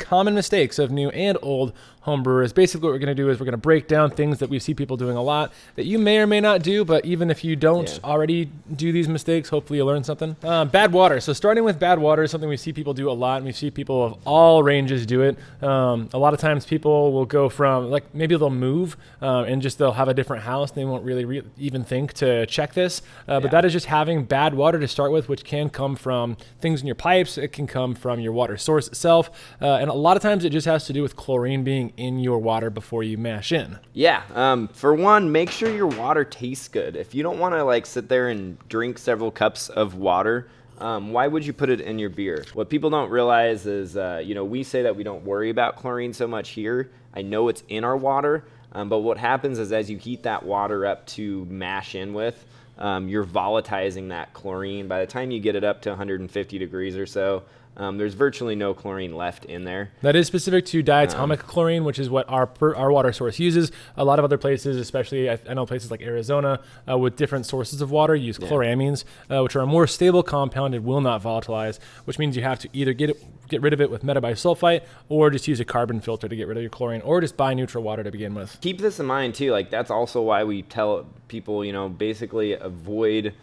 common mistakes of new and old homebrewers. Basically, what we're going to do is we're going to break down things that we see people doing a lot that you may or may not do, but even if you don't already do these mistakes, hopefully you learn something. Bad water. So starting with bad water is something we see people do a lot, and we see people of all ranges do it. A lot of times people will go from, like, maybe they'll move and just they'll have a different house. They won't really even think to check this, but that is just having bad water to start with, which can come from things in your pipes. It can come from your water source itself, and a lot of times it just has to do with chlorine being in your water before you mash in. Yeah, for one, make sure your water tastes good. If you don't want to like sit there and drink several cups of water, why would you put it in your beer? What people don't realize is, we say that we don't worry about chlorine so much here. I know it's in our water, but what happens is as you heat that water up to mash in with, you're volatilizing that chlorine. By the time you get it up to 150 degrees or so, there's virtually no chlorine left in there. That is specific to diatomic chlorine, which is what our water source uses. A lot of other places, especially I know places like Arizona, with different sources of water, use chloramines, which are a more stable compound and will not volatilize, which means you have to either get rid of it with metabisulfite or just use a carbon filter to get rid of your chlorine, or just buy neutral water to begin with. Keep this in mind too. Like, that's also why we tell people, basically avoid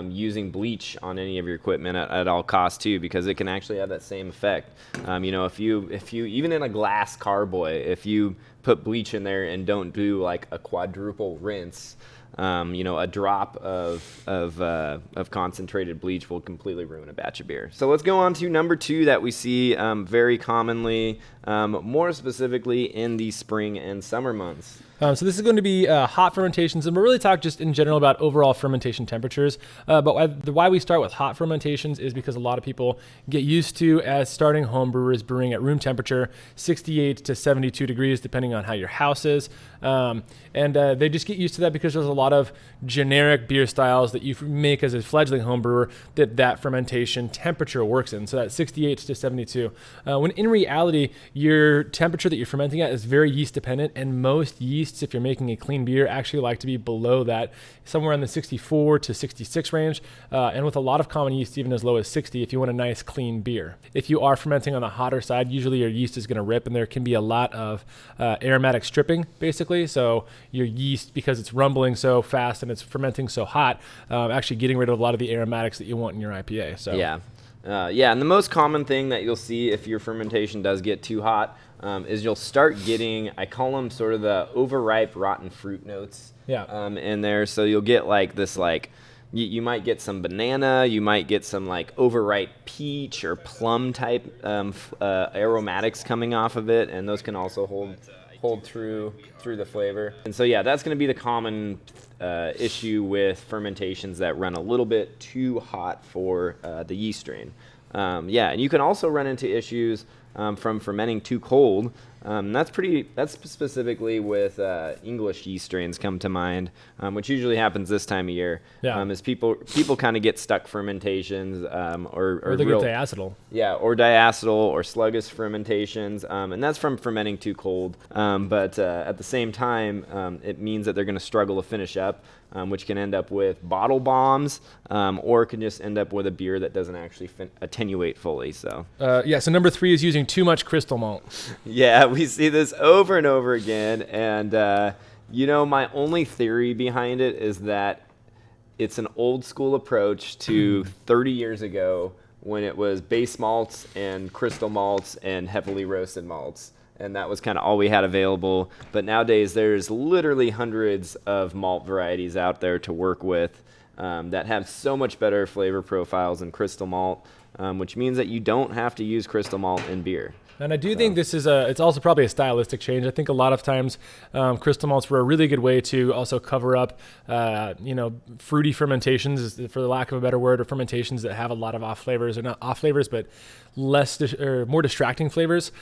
using bleach on any of your equipment at all costs too, because it can actually have that same effect. If you even in a glass carboy, if you put bleach in there and don't do like a quadruple rinse, a drop of concentrated bleach will completely ruin a batch of beer. So let's go on to number 2 that we see very commonly, more specifically in the spring and summer months. So this is going to be hot fermentations, and we'll really talk just in general about overall fermentation temperatures. But why we start with hot fermentations is because a lot of people get used to, as starting homebrewers, brewing at room temperature, 68 to 72 degrees, depending on how your house is. And they just get used to that because there's a lot of generic beer styles that you make as a fledgling homebrewer that fermentation temperature works in. So that's 68 to 72. When in reality, your temperature that you're fermenting at is very yeast dependent, and most yeasts, if you're making a clean beer, actually like to be below that, somewhere in the 64 to 66 range, and with a lot of common yeast even as low as 60 if you want a nice clean beer. If you are fermenting on the hotter side, usually your yeast is going to rip, and there can be a lot of aromatic stripping, basically. So your yeast, because it's rumbling so fast and it's fermenting so hot, actually getting rid of a lot of the aromatics that you want in your IPA. So and the most common thing that you'll see if your fermentation does get too hot is you'll start getting, I call them sort of the overripe rotten fruit notes in there. So you'll get like this, like, you might get some banana, you might get some like overripe peach or plum type aromatics coming off of it, and those can also hold through the flavor. And so that's going to be the common issue with fermentations that run a little bit too hot for the yeast strain. And you can also run into issues from fermenting too cold. That's specifically with English yeast strains come to mind, which usually happens this time of year. Is people kind of get stuck fermentations, or they get diacetyl. Or diacetyl or sluggish fermentations, and that's from fermenting too cold. But at the same time, it means that they're going to struggle to finish up, which can end up with bottle bombs, or can just end up with a beer that doesn't actually attenuate fully. So so number 3 is using too much crystal malt. We see this over and over again, and my only theory behind it is that it's an old school approach to 30 years ago, when it was base malts and crystal malts and heavily roasted malts, and that was kind of all we had available. But nowadays there's literally hundreds of malt varieties out there to work with that have so much better flavor profiles than crystal malt, which means that you don't have to use crystal malt in beer. And I do think this is it's also probably a stylistic change. I think a lot of times crystal malts were a really good way to also cover up, fruity fermentations, for the lack of a better word, or fermentations that have a lot of off flavors, or not off flavors, but more distracting flavors.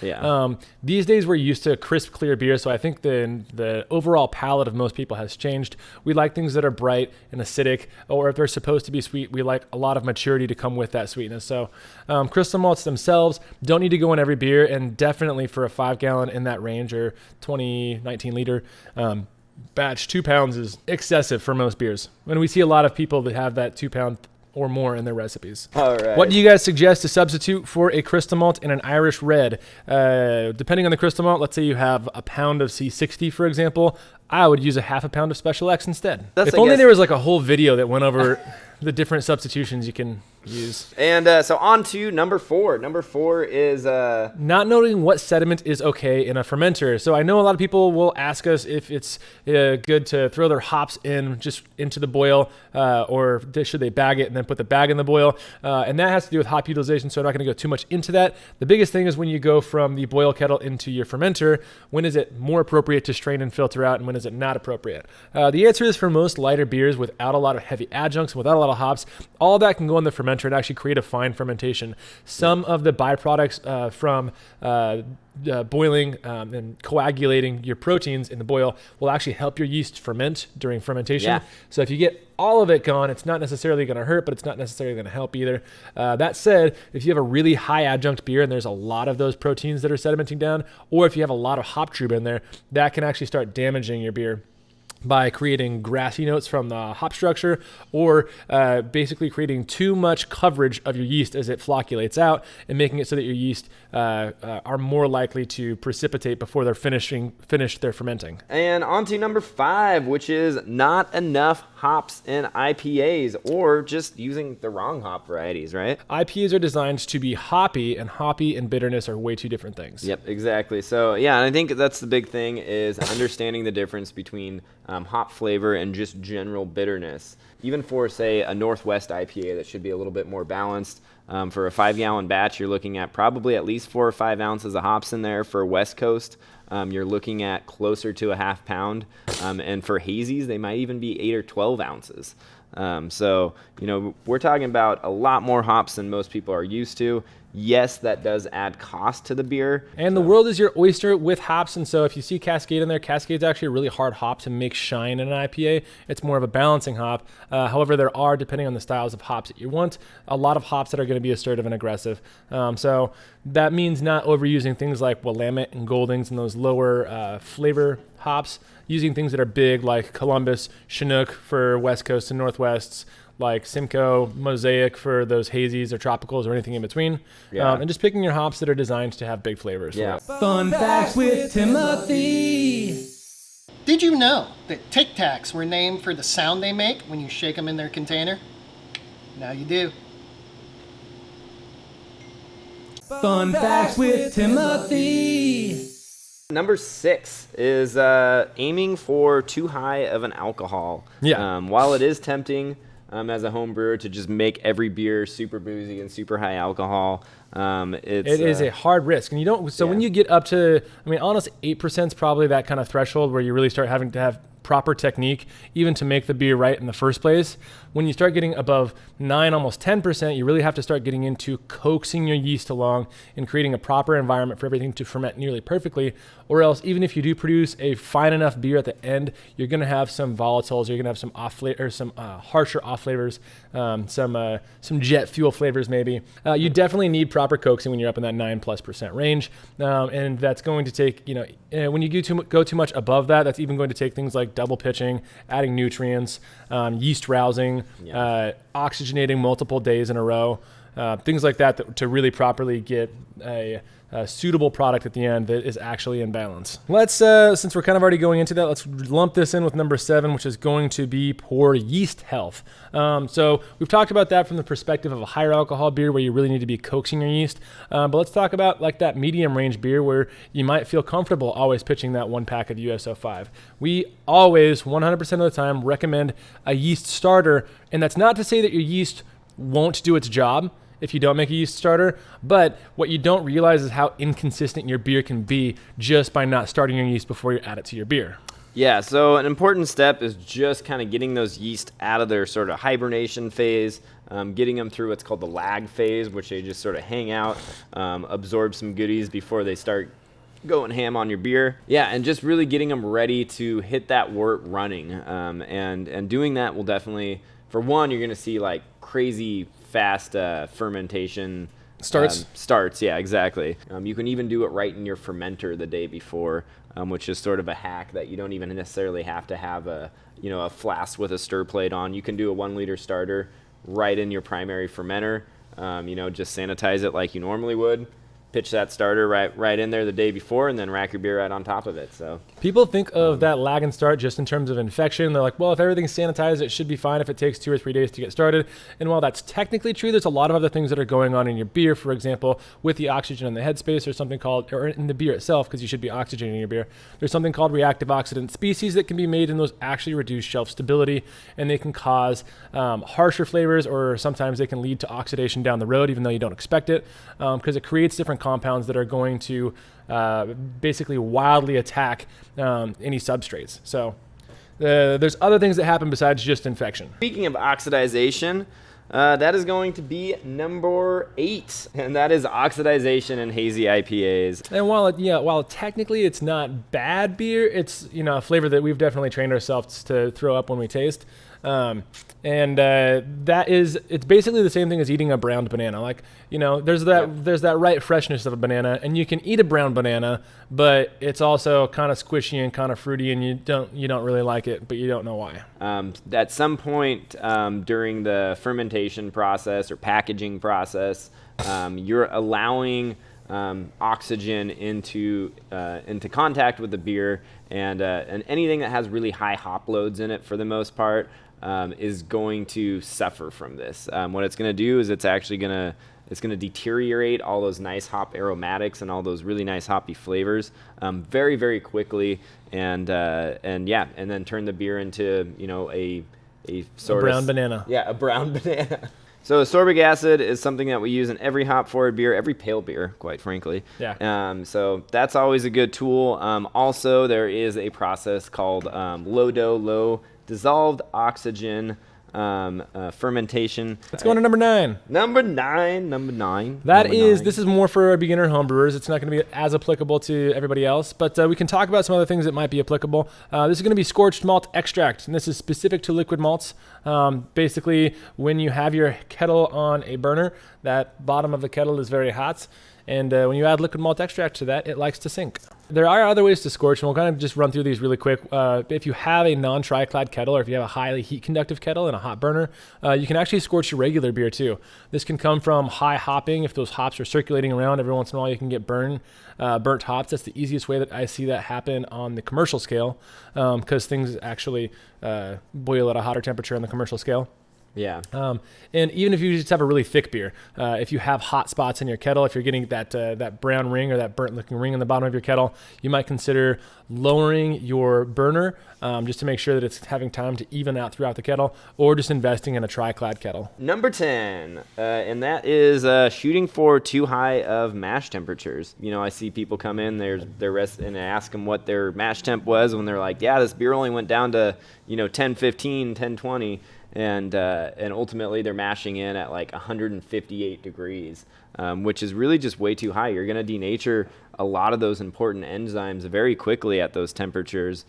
These days we're used to crisp, clear beer, so I think the overall palate of most people has changed. We like things that are bright and acidic, or if they're supposed to be sweet, we like a lot of maturity to come with that sweetness. So crystal malts themselves don't need to go in every beer, and definitely for a 5-gallon in that range, or 19 liter batch, 2 pounds is excessive for most beers. When we see a lot of people that have that 2 pound or more in their recipes. All right. What do you guys suggest to substitute for a crystal malt in an Irish red? Depending on the crystal malt, let's say you have a pound of C60, for example, I would use a half a pound of Special X instead. If only there was like a whole video that went over the different substitutions you can use. And so on to number 4. Number 4 is not knowing what sediment is okay in a fermenter. So I know a lot of people will ask us if it's good to throw their hops in just into the boil, or should they bag it and then put the bag in the boil. And that has to do with hop utilization, so I'm not going to go too much into that. The biggest thing is when you go from the boil kettle into your fermenter, when is it more appropriate to strain and filter out, and when is it not appropriate? The answer is for most lighter beers without a lot of heavy adjuncts, without a lot of hops, all that can go in the fermenter and actually create a fine fermentation. Some of the byproducts from boiling and coagulating your proteins in the boil will actually help your yeast ferment during fermentation. Yeah. So if you get all of it gone, it's not necessarily going to hurt, but it's not necessarily going to help either. That said, if you have a really high adjunct beer and there's a lot of those proteins that are sedimenting down, or if you have a lot of hop tube in there, that can actually start damaging your beer by creating grassy notes from the hop structure, or basically creating too much coverage of your yeast as it flocculates out, and making it so that your yeast are more likely to precipitate before they're finished their fermenting. And on to number 5, which is not enough hops in IPAs, or just using the wrong hop varieties, right? IPAs are designed to be hoppy, and hoppy and bitterness are way two different things. Yep, exactly. So yeah, and I think that's the big thing, is understanding the difference between hop flavor and just general bitterness. Even for, say, a Northwest IPA that should be a little bit more balanced, for a 5-gallon batch, you're looking at probably at least 4 or 5 ounces of hops in there. For West Coast, you're looking at closer to a half pound. And for hazies, they might even be 8 or 12 ounces. So, we're talking about a lot more hops than most people are used to. Yes, that does add cost to the beer. And the world is your oyster with hops, and so if you see Cascade in there, Cascade's actually a really hard hop to make shine in an IPA. It's more of a balancing hop. However, there are, depending on the styles of hops that you want, a lot of hops that are going to be assertive and aggressive. So that means not overusing things like Willamette and Goldings and those lower flavor hops, using things that are big like Columbus, Chinook for West Coast and Northwests, like Simcoe, Mosaic for those hazies or tropicals or anything in between. Yeah. And just picking your hops that are designed to have big flavors. Yeah. Fun facts with Timothy. Did you know that Tic Tacs were named for the sound they make when you shake them in their container? Now you do. Fun facts with Timothy. Number 6 is aiming for too high of an alcohol. Yeah. While it is tempting as a home brewer to just make every beer super boozy and super high alcohol, it is a hard risk. And you don't, so when you get up to, honestly, 8% is probably that kind of threshold where you really start having to have proper technique even to make the beer right in the first place. When you start getting above 9, almost 10%, you really have to start getting into coaxing your yeast along and creating a proper environment for everything to ferment nearly perfectly. Or else, even if you do produce a fine enough beer at the end, you're going to have some volatiles, you're going to have some off flavor, some harsher off flavors, some jet fuel flavors maybe. You definitely need proper coaxing when you're up in that 9+% range, and that's going to take, when you go too much above that, that's even going to take things like double pitching, adding nutrients, yeast rousing, oxygenating multiple days in a row, things like that to really properly get a suitable product at the end that is actually in balance. Let's, since we're kind of already going into that, let's lump this in with number 7, which is going to be poor yeast health. So we've talked about that from the perspective of a higher alcohol beer where you really need to be coaxing your yeast. But let's talk about like that medium range beer where you might feel comfortable always pitching that 1 pack of USO5. We always, 100% of the time, recommend a yeast starter. And that's not to say that your yeast won't do its job if you don't make a yeast starter, but what you don't realize is how inconsistent your beer can be just by not starting your yeast before you add it to your beer. Yeah, so an important step is just kind of getting those yeast out of their sort of hibernation phase, getting them through what's called the lag phase, which they just sort of hang out, absorb some goodies before they start going ham on your beer. Yeah, and just really getting them ready to hit that wort running. And doing that will definitely, for one, you're going to see like crazy fast fermentation starts. Yeah, exactly. You can even do it right in your fermenter the day before, which is sort of a hack that you don't even necessarily have to have a flask with a stir plate on. You can do a 1 liter starter, right in your primary fermenter. Just sanitize it like you normally would. Pitch that starter right in there the day before, and then rack your beer right on top of it. So people think of that lag and start just in terms of infection. They're like, well, if everything's sanitized, it should be fine if it takes 2 or 3 days to get started. And while that's technically true, there's a lot of other things that are going on in your beer. For example, with the oxygen in the headspace, there's something called, or in the beer itself, because you should be oxygenating your beer, there's something called reactive oxidant species that can be made, and those actually reduce shelf stability, and they can cause harsher flavors, or sometimes they can lead to oxidation down the road, even though you don't expect it, because it creates different compounds that are going to basically wildly attack any substrates. So there's other things that happen besides just infection. Speaking of oxidization, that is going to be number 8, and that is oxidization in hazy IPAs. And while technically it's not bad beer, it's a flavor that we've definitely trained ourselves to throw up when we taste. It's basically the same thing as eating a browned banana. Like, there's that right freshness of a banana, and you can eat a brown banana, but it's also kind of squishy and kind of fruity, and you don't really like it, but you don't know why. At some point during the fermentation process or packaging process, you're allowing oxygen into contact with the beer, and anything that has really high hop loads in it, for the most part, is going to suffer from this. What it's going to do is it's going to deteriorate all those nice hop aromatics and all those really nice hoppy flavors very, very quickly, and then turn the beer into a brown banana. Yeah, a brown banana. So ascorbic acid is something that we use in every hop-forward beer, every pale beer, quite frankly. Yeah. So that's always a good tool. Also, there is a process called low dissolved oxygen fermentation. Let's go on to number 9. Number nine. This is more for beginner homebrewers. It's not going to be as applicable to everybody else, but we can talk about some other things that might be applicable. This is going to be scorched malt extract, and this is specific to liquid malts. Basically, when you have your kettle on a burner, that bottom of the kettle is very hot, and when you add liquid malt extract to that, it likes to sink. There are other ways to scorch, and we'll kind of just run through these really quick. If you have a non-triclad kettle, or if you have a highly heat-conductive kettle and a hot burner, you can actually scorch your regular beer too. This can come from high hopping. If those hops are circulating around, every once in a while you can get burnt hops. That's the easiest way that I see that happen on the commercial scale, because things actually boil at a hotter temperature on the commercial scale. Yeah. And even if you just have a really thick beer, if you have hot spots in your kettle, if you're getting that brown ring or that burnt looking ring in the bottom of your kettle, you might consider lowering your burner just to make sure that it's having time to even out throughout the kettle, or just investing in a triclad kettle. Number 10, and that is shooting for too high of mash temperatures. I see people come in, and I ask them what their mash temp was when they're like, yeah, this beer only went down to 1015, 1020. And ultimately they're mashing in at like 158 degrees, which is really just way too high. You're going to denature a lot of those important enzymes very quickly at those temperatures.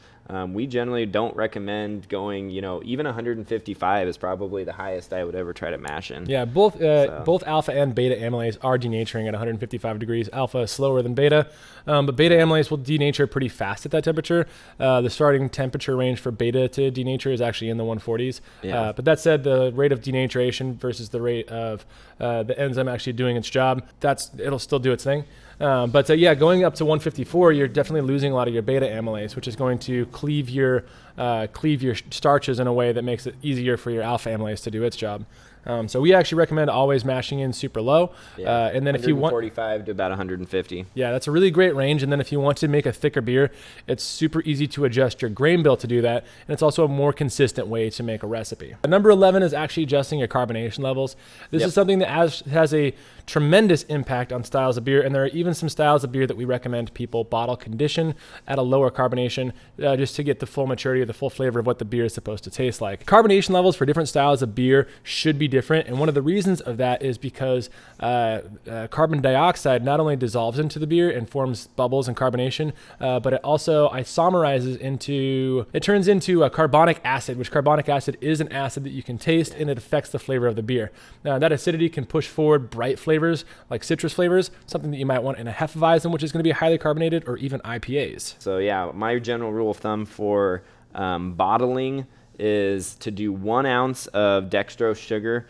We generally don't recommend going, even 155 is probably the highest I would ever try to mash in. Yeah, both alpha and beta amylase are denaturing at 155 degrees. Alpha is slower than beta, but beta amylase will denature pretty fast at that temperature. The starting temperature range for beta to denature is actually in the 140s. Yeah. But that said, the rate of denaturation versus the rate of the enzyme actually doing its job, it'll still do its thing. But going up to 154, you're definitely losing a lot of your beta amylase, which is going to cleave your starches in a way that makes it easier for your alpha amylase to do its job. So we actually recommend always mashing in super low. Yeah. And then if you want 145 to about 150. Yeah, that's a really great range. And then if you want to make a thicker beer, it's super easy to adjust your grain bill to do that. And it's also a more consistent way to make a recipe. Number 11 is actually adjusting your carbonation levels. This is something that has a tremendous impact on styles of beer. And there are even some styles of beer that we recommend people bottle condition at a lower carbonation just to get the full maturity or the full flavor of what the beer is supposed to taste like. Carbonation levels for different styles of beer should be different, and one of the reasons of that is because carbon dioxide not only dissolves into the beer and forms bubbles and carbonation, but it also isomerizes turns into a carbonic acid, which carbonic acid is an acid that you can taste, and it affects the flavor of the beer. Now, that acidity can push forward bright flavors like citrus flavors, something that you might want in a Hefeweizen, which is going to be highly carbonated, or even IPAs. So yeah, my general rule of thumb for bottling is to do 1 ounce of dextrose sugar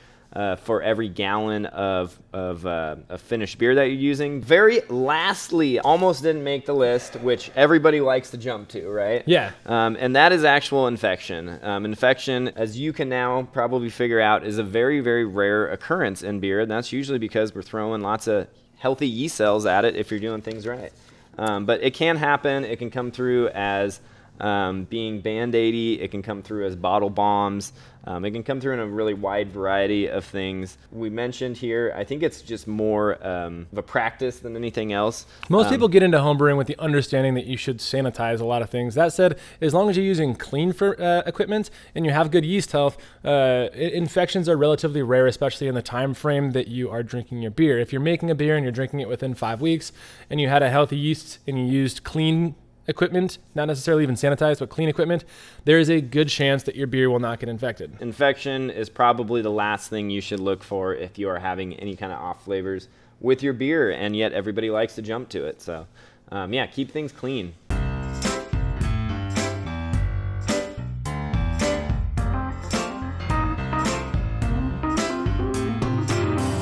for every gallon of a finished beer that you're using. Very lastly, almost didn't make the list, which everybody likes to jump to, right? Yeah. And that is actual infection. Infection, as you can now probably figure out, is a very, very rare occurrence in beer, and that's usually because we're throwing lots of healthy yeast cells at it if you're doing things right. But it can happen. It can come through as being Band-Aidy. It can come through as bottle bombs. It can come through in a really wide variety of things. We mentioned here, I think it's just more of a practice than anything else. Most people get into homebrewing with the understanding that you should sanitize a lot of things. That said, as long as you're using clean equipment and you have good yeast health, infections are relatively rare, especially in the time frame that you are drinking your beer. If you're making a beer and you're drinking it within 5 weeks and you had a healthy yeast and you used clean equipment, not necessarily even sanitized, but clean equipment, there is a good chance that your beer will not get infected. Infection is probably the last thing you should look for if you are having any kind of off flavors with your beer, and yet everybody likes to jump to it. So, yeah, keep things clean.